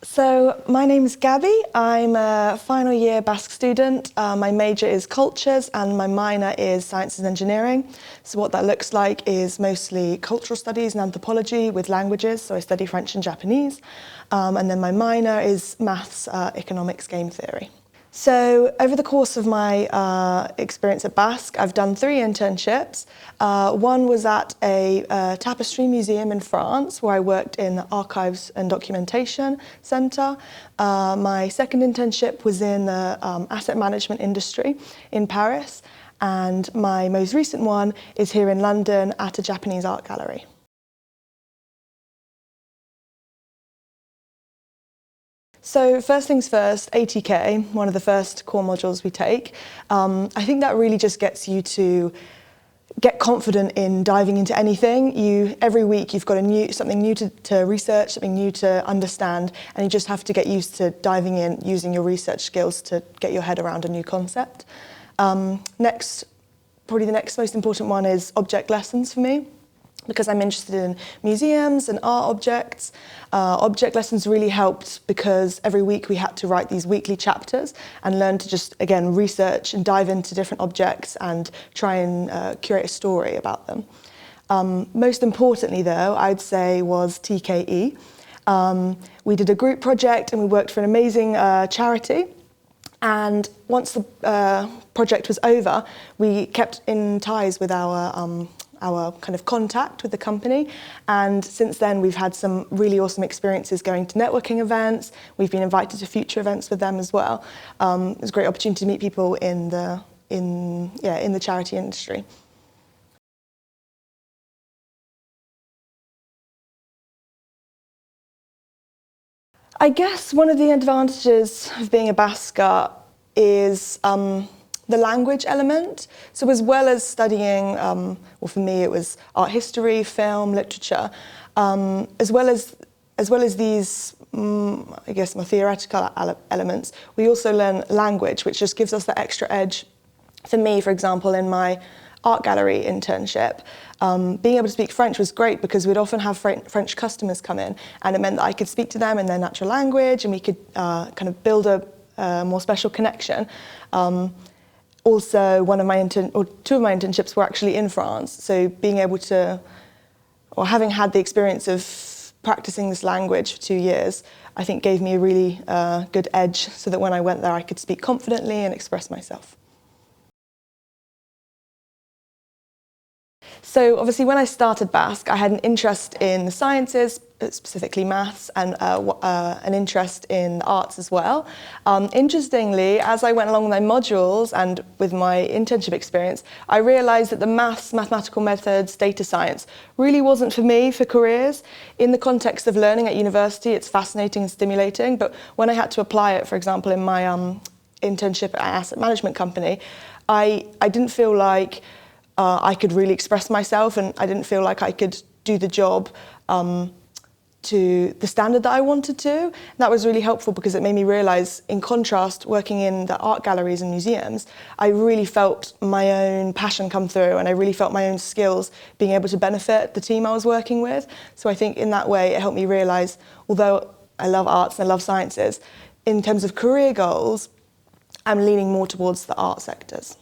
So my name is Gabby. I'm a final year BASc student. My major is cultures and my minor is sciences and engineering. So what that looks like is mostly cultural studies and anthropology with languages. So I study French and Japanese. And then my minor is maths, economics, game theory. So over the course of my experience at BASc, I've done 3 internships. One was at a tapestry museum in France, where I worked in the archives and documentation centre. My second internship was in the asset management industry in Paris. And my most recent one is here in London at a Japanese art gallery. So first things first, ATK, one of the first core modules we take. I think that really just gets you to get confident in diving into anything. Every week you've got something new to research, something new to understand, and you just have to get used to diving in, using your research skills to get your head around a new concept. Next, probably the next most important one is object lessons for me, because I'm interested in museums and art objects. Object lessons really helped because every week we had to write these weekly chapters and learn to just, again, research and dive into different objects and try and curate a story about them. Most importantly, though, I'd say was TKE. We did a group project and we worked for an amazing charity. And once the project was over, we kept in ties with our kind of contact with the company, and since then we've had some really awesome experiences going to networking events. We've been invited to future events with them as well. It was a great opportunity to meet people in the charity industry. I guess one of the advantages of being a BAScer is the language element. So as well as studying, well for me it was art history, film, literature, as well as these, I guess, more theoretical elements, we also learn language, which just gives us that extra edge. For me, for example, in my art gallery internship, being able to speak French was great because we'd often have French customers come in, and it meant that I could speak to them in their natural language and we could kind of build a more special connection. Also, two of my internships were actually in France, so being able to, or having had the experience of practicing this language for 2 years, I think gave me a really good edge so that when I went there I could speak confidently and express myself. So obviously when I started BASc, I had an interest in the sciences, specifically maths, and an interest in the arts as well. Interestingly, as I went along with my modules and with my internship experience, I realised that the mathematical methods, data science, really wasn't for me for careers. In the context of learning at university, it's fascinating and stimulating, but when I had to apply it, for example, in my internship at an asset management company, I didn't feel like I could really express myself, and I didn't feel like I could do the job to the standard that I wanted to. And that was really helpful because it made me realise, in contrast, working in the art galleries and museums, I really felt my own passion come through, and I really felt my own skills being able to benefit the team I was working with. So I think in that way it helped me realise, although I love arts and I love sciences, in terms of career goals, I'm leaning more towards the art sectors.